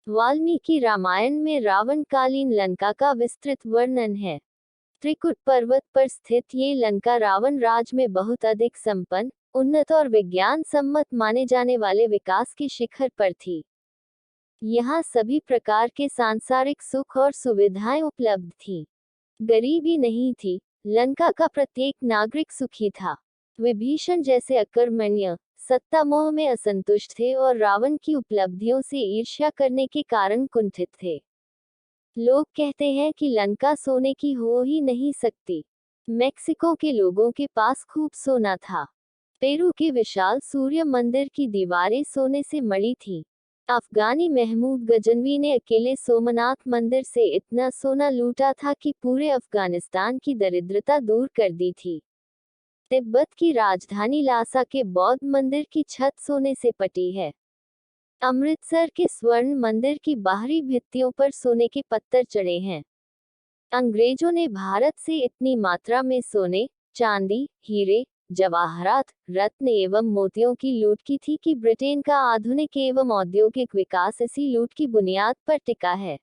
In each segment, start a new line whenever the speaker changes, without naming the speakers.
वाल्मीकि रामायण में रावणकालीन लंका का विस्तृत वर्णन है। त्रिकुट पर्वत पर स्थित ये लंका रावण राज में बहुत अधिक संपन्न, उन्नत और विज्ञान सम्मत माने जाने वाले विकास के शिखर पर थी। यहाँ सभी प्रकार के सांसारिक सुख और सुविधाएं उपलब्ध थीं। गरीबी नहीं थी। लंका का प्रत्येक नागरिक सुखी था। विभीषण जैसे अकर्मण्य सत्ता मोह में असंतुष्ट थे और रावण की उपलब्धियों से ईर्ष्या करने के कारण कुंठित थे। लोग कहते हैं कि लंका सोने की हो ही नहीं सकती। मेक्सिको के लोगों के पास खूब सोना था। पेरू के विशाल सूर्य मंदिर की दीवारें सोने से मढ़ी थीं। अफगानी महमूद गजनवी ने अकेले सोमनाथ मंदिर से इतना सोना लूटा था कि पूरे अफगानिस्तान की दरिद्रता दूर कर दी थी। तिब्बत की राजधानी लासा के बौद्ध मंदिर की छत सोने से पटी है। अमृतसर के स्वर्ण मंदिर की बाहरी भित्तियों पर सोने के पत्थर चढ़े हैं। अंग्रेजों ने भारत से इतनी मात्रा में सोने, चांदी, हीरे, जवाहरात, रत्न एवं मोतियों की लूट की थी कि ब्रिटेन का आधुनिक एवं औद्योगिक विकास इसी लूट की बुनियाद पर टिका है।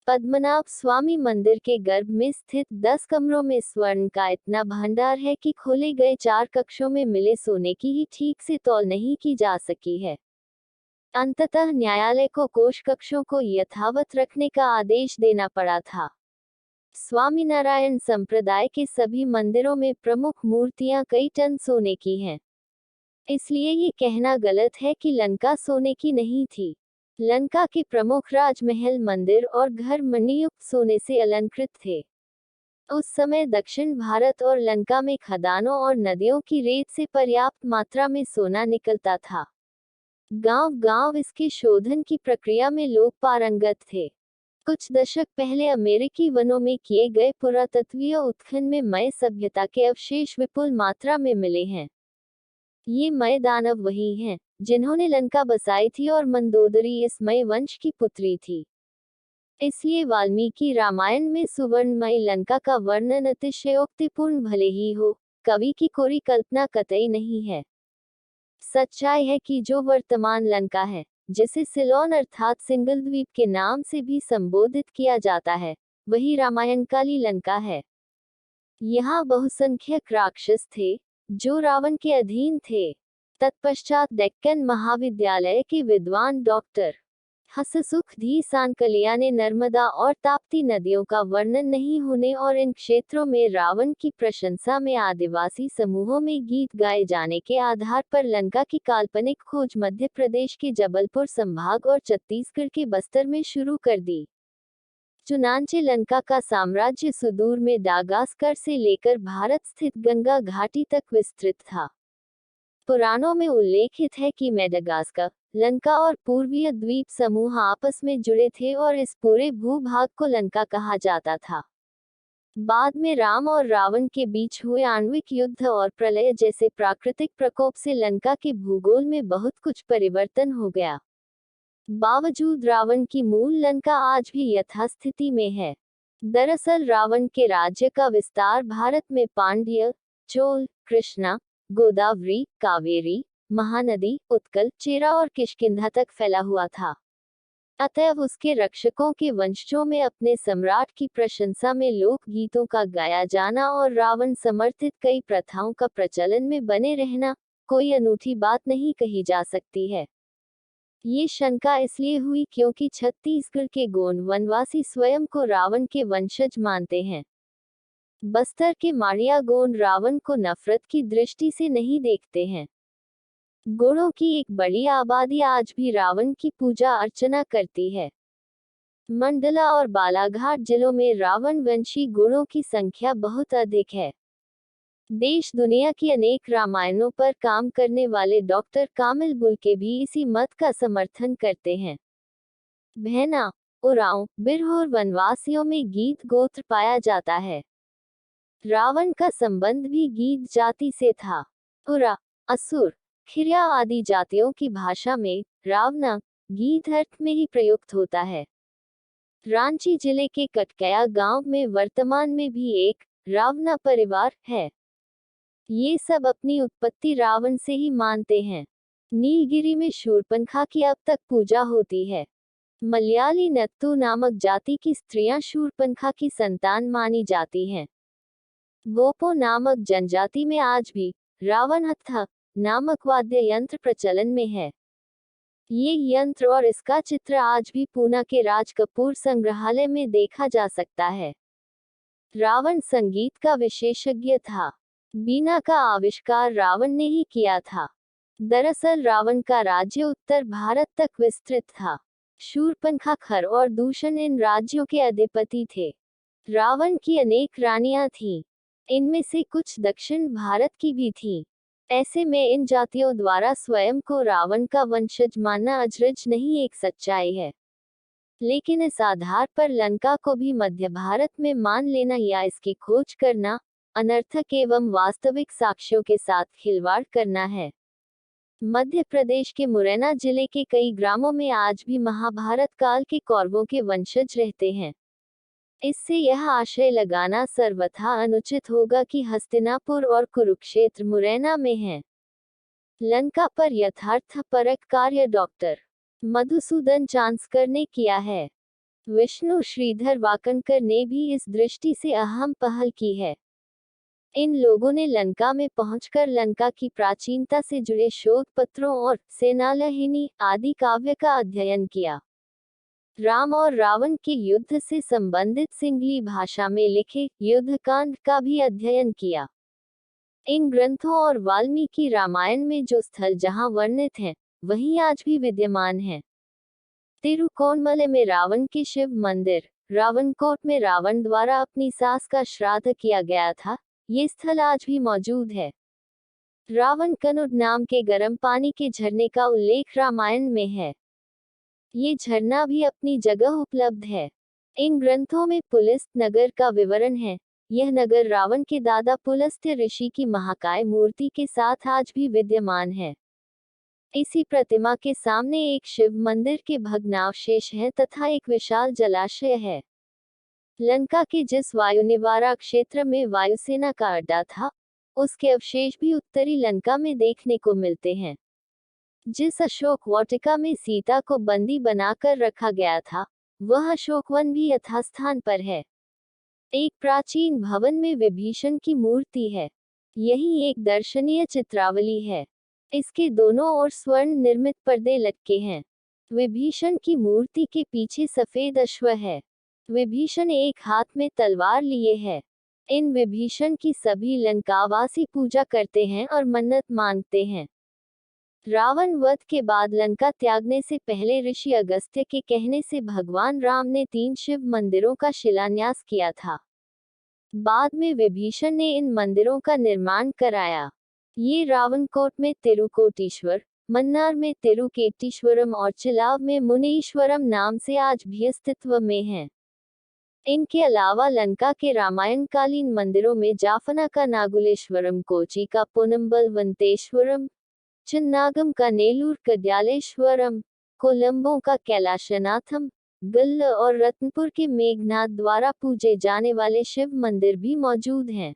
पद्मनाभ स्वामी मंदिर के गर्भ में स्थित 10 कमरों में स्वर्ण का इतना भंडार है कि खोले गए 4 कक्षों में मिले सोने की ही ठीक से तौल नहीं की जा सकी है। अंततः न्यायालय को कोष कक्षों को यथावत रखने का आदेश देना पड़ा था। स्वामीनारायण संप्रदाय के सभी मंदिरों में प्रमुख मूर्तियां कई टन सोने की हैं। इसलिए ये कहना गलत है कि लंका सोने की नहीं थी। लंका के प्रमुख राजमहल, मंदिर और घर मणियुक्त सोने से अलंकृत थे। उस समय दक्षिण भारत और लंका में खदानों और नदियों की रेत से पर्याप्त मात्रा में सोना निकलता था। गांव-गांव इसके शोधन की प्रक्रिया में लोग पारंगत थे। कुछ दशक पहले अमेरिकी वनों में किए गए पुरातत्वीय उत्खनन में मय सभ्यता के अवशेष विपुल मात्रा में मिले हैं। ये मय दानव वही हैं जिन्होंने लंका बसाई थी और मंदोदरी इस मय वंश की पुत्री थी। इसलिए वाल्मीकि रामायण में सुवर्णमय लंका का वर्णन अतिशयोक्तिपूर्ण भले ही हो, कवि की कोरी कल्पना कतई नहीं है। सच्चाई है कि जो वर्तमान लंका है, जिसे सिलोन अर्थात सिंगल द्वीप के नाम से भी संबोधित किया जाता है, वही रामायणकाली लंका है। यहाँ बहुसंख्यक राक्षस थे, जो रावण के अधीन थे। तत्पश्चात डेक्कन महाविद्यालय के विद्वान डॉक्टर हससुख धी सांकलिया ने नर्मदा और ताप्ती नदियों का वर्णन नहीं होने और इन क्षेत्रों में रावण की प्रशंसा में आदिवासी समूहों में गीत गाए जाने के आधार पर लंका की काल्पनिक खोज मध्य प्रदेश के जबलपुर संभाग और छत्तीसगढ़ के बस्तर में शुरू कर दी। चुनांचे लंका का साम्राज्य सुदूर में डागास्कर से लेकर भारत स्थित गंगा घाटी तक विस्तृत था। पुराणों में उल्लेखित है कि मेडागास्कर, लंका और पूर्वीय द्वीप समूह आपस में जुड़े थे और इस पूरे भूभाग को लंका कहा जाता था। बाद में राम और रावण के बीच हुए आणविक युद्ध और प्रलय जैसे प्राकृतिक प्रकोप से लंका के भूगोल में बहुत कुछ परिवर्तन हो गया। बावजूद रावण की मूल लंका आज भी यथास्थिति में है। दरअसल रावण के राज्य का विस्तार भारत में पांड्य, चोल, कृष्णा, गोदावरी, कावेरी, महानदी, उत्कल, चेरा और किष्किंधा तक फैला हुआ था। अतएव उसके रक्षकों के वंशजों में अपने सम्राट की प्रशंसा में लोक गीतों का गाया जाना और रावण समर्थित कई प्रथाओं का प्रचलन में बने रहना कोई अनूठी बात नहीं कही जा सकती है। ये शंका इसलिए हुई क्योंकि छत्तीसगढ़ के गोंड वनवासी स्वयं को रावण के वंशज मानते हैं। बस्तर के माड़िया गोंड रावण को नफरत की दृष्टि से नहीं देखते हैं। गोंडों की एक बड़ी आबादी आज भी रावण की पूजा अर्चना करती है। मंडला और बालाघाट जिलों में रावण वंशी गोंडों की संख्या बहुत अधिक है। देश दुनिया की अनेक रामायणों पर काम करने वाले डॉक्टर कामिल बुल्के भी इसी मत का समर्थन करते हैं। भैना, उरांव, बिरहोर वनवासियों में गीत गोत्र पाया जाता है। रावण का संबंध भी गीत जाति से था। उरा, असुर, खिरिया आदि जातियों की भाषा में रावना गीत अर्थ में ही प्रयुक्त होता है। रांची जिले के कटकया गांव में वर्तमान में भी एक रावना परिवार है। ये सब अपनी उत्पत्ति रावण से ही मानते हैं। नीलगिरी में शूर्पणखा की अब तक पूजा होती है। मलयाली नत्तू नामक जाति की स्त्रियां शूर्पणखा की संतान मानी जाती हैं। वोपो नामक जनजाति में आज भी रावण हत्था नामक वाद्य यंत्र प्रचलन में है। ये यंत्र और इसका चित्र आज भी पूना के राज कपूर संग्रहालय में देखा जा सकता है। रावण संगीत का विशेषज्ञ था। बीना का आविष्कार रावण ने ही किया था। दरअसल रावण का राज्य उत्तर भारत तक विस्तृत था। शूर्पणखा, खर और दूषण इन राज्यों के अधिपति थे। रावण की अनेक रानियां थीं। इनमें से कुछ दक्षिण भारत की भी थीं। ऐसे में इन जातियों द्वारा स्वयं को रावण का वंशज मानना अजरज नहीं, एक सच्चाई है। लेकिन इस आधार पर लंका को भी मध्य भारत में मान लेना या इसकी खोज करना अनर्थक एवं वास्तविक साक्ष्यों के साथ खिलवाड़ करना है। मध्य प्रदेश के मुरैना जिले के कई ग्रामों में आज भी महाभारत काल के कौरवों के वंशज रहते हैं। इससे यह आशय लगाना सर्वथा अनुचित होगा कि हस्तिनापुर और कुरुक्षेत्र मुरैना में हैं। लंका पर यथार्थपरक कार्य डॉक्टर मधुसूदन चांसकर ने किया है। विष्णु श्रीधर वाकणकर ने भी इस दृष्टि से अहम पहल की है। इन लोगों ने लंका में पहुंचकर लंका की प्राचीनता से जुड़े शोध पत्रों और सेनालहिनी आदि काव्य का अध्ययन किया। राम और रावण के युद्ध से संबंधित सिंगली भाषा में लिखे युद्धकांड का भी अध्ययन किया। इन ग्रंथों और वाल्मीकि रामायण में जो स्थल जहां वर्णित हैं, वहीं आज भी विद्यमान हैं। तिरुकोणमले में रावण के शिव मंदिर, रावणकोट में रावण द्वारा अपनी सास का श्राद्ध किया गया था, ये स्थल आज भी मौजूद है। रावण कनुड नाम के गर्म पानी के झरने का उल्लेख रामायण में है। ये झरना भी अपनी जगह उपलब्ध है। इन ग्रंथों में पुलस्त नगर का विवरण है। यह नगर रावण के दादा पुलस्त्य ऋषि की महाकाय मूर्ति के साथ आज भी विद्यमान है। इसी प्रतिमा के सामने एक शिव मंदिर के भग्नावशेष हैं तथा एक विशाल जलाशय है। लंका के जिस वायुनिवारा क्षेत्र में वायुसेना का अड्डा था, उसके अवशेष भी उत्तरी लंका में देखने को मिलते हैं। जिस अशोक वाटिका में सीता को बंदी बनाकर रखा गया था, वह अशोकवन भी यथास्थान पर है। एक प्राचीन भवन में विभीषण की मूर्ति है। यही एक दर्शनीय चित्रावली है। इसके दोनों ओर स्वर्ण निर्मित पर्दे लटके हैं। विभीषण की मूर्ति के पीछे सफेद अश्व है। विभीषण एक हाथ में तलवार लिए है। इन विभीषण की सभी लंकावासी पूजा करते हैं और मन्नत मांगते हैं। रावण वध के बाद लंका त्यागने से पहले ऋषि अगस्त्य के कहने से भगवान राम ने 3 शिव मंदिरों का शिलान्यास किया था। बाद में विभीषण ने इन मंदिरों का निर्माण कराया। ये रावणकोट में तिरुकोटीश्वर, मन्नार में तिरुकेटीश्वरम और चिलाव में मुनीश्वरम नाम से आज भी अस्तित्व में हैं। इनके अलावा लंका के रामायणकालीन मंदिरों में जाफना का नागुलेश्वरम, कोची का पोनम्बलवंतेश्वरम, चिन्नागम का नेलूर कड्यालेश्वरम, कोलंबो का कैलाशनाथम, गल्ल और रत्नपुर के मेघनाथ द्वारा पूजे जाने वाले शिव मंदिर भी मौजूद हैं।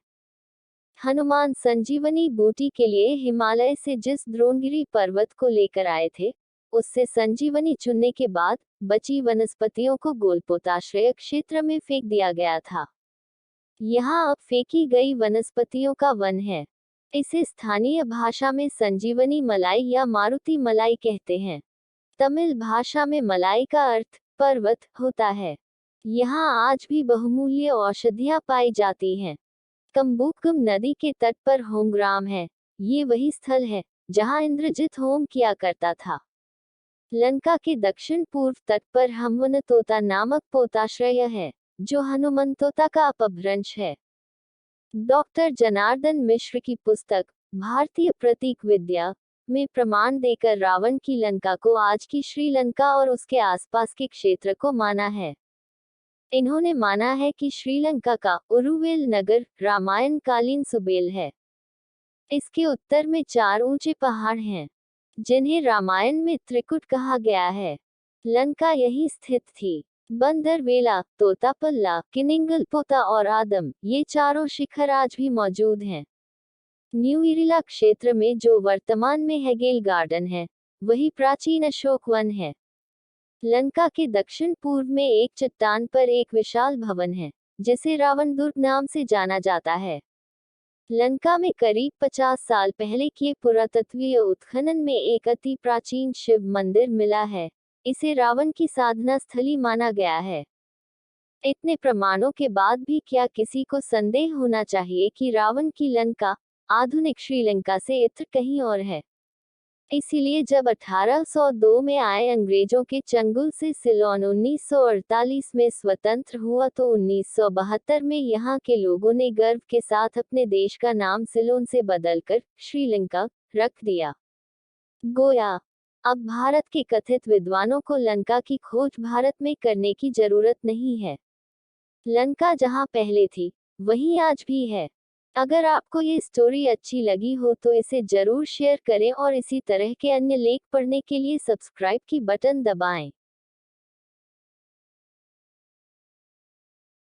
हनुमान संजीवनी बूटी के लिए हिमालय से जिस द्रोणगिरी पर्वत को लेकर आए थे, उससे संजीवनी चुनने के बाद बची वनस्पतियों को गोलपोताश्रय क्षेत्र में फेंक दिया गया था। यहाँ अब फेंकी गई वनस्पतियों का वन है। इसे स्थानीय भाषा में संजीवनी मलाई या मारुति मलाई कहते हैं। तमिल भाषा में मलाई का अर्थ पर्वत होता है। यहाँ आज भी बहुमूल्य औषधियाँ पाई जाती हैं। कंबुकम नदी के तट पर होमग्राम है। ये वही स्थल है जहाँ इंद्रजित होम किया करता था। लंका के दक्षिण पूर्व तट पर हनुमंतोता नामक पोताश्रय है, जो हनुमंतोता का अपभ्रंश है। डॉक्टर जनार्दन मिश्र की पुस्तक भारतीय प्रतीक विद्या में प्रमाण देकर रावण की लंका को आज की श्रीलंका और उसके आसपास के क्षेत्र को माना है। इन्होंने माना है कि श्रीलंका का उरुवेल नगर रामायण कालीन सुबेल है। इसके उत्तर में 4 ऊंचे पहाड़ हैं, जिन्हें रामायण में त्रिकुट कहा गया है। लंका यही स्थित थी। बंदरवेला, तोतापल्ला, किनिंगलपोता और आदम, ये चारों शिखर आज भी मौजूद हैं। न्यू इरिला क्षेत्र में जो वर्तमान में हेगेल गार्डन है, वही प्राचीन अशोक वन है। लंका के दक्षिण पूर्व में एक चट्टान पर एक विशाल भवन है, जिसे रावण दुर्ग नाम से जाना जाता है। लंका में करीब 50 साल पहले किए पुरातत्वीय उत्खनन में एक अति प्राचीन शिव मंदिर मिला है। इसे रावण की साधना स्थली माना गया है। इतने प्रमाणों के बाद भी क्या किसी को संदेह होना चाहिए कि रावण की लंका आधुनिक श्रीलंका से इतर कहीं और है। इसीलिए जब 1802 में आए अंग्रेजों के चंगुल से सिलोन 1948 में स्वतंत्र हुआ तो 1972 में यहाँ के लोगों ने गर्व के साथ अपने देश का नाम सिलोन से बदलकर श्रीलंका रख दिया। गोया अब भारत के कथित विद्वानों को लंका की खोज भारत में करने की जरूरत नहीं है। लंका जहां पहले थी, वहीं आज भी है। अगर आपको ये स्टोरी अच्छी लगी हो तो इसे जरूर शेयर करें और इसी तरह के अन्य लेख पढ़ने के लिए सब्सक्राइब की बटन दबाएं।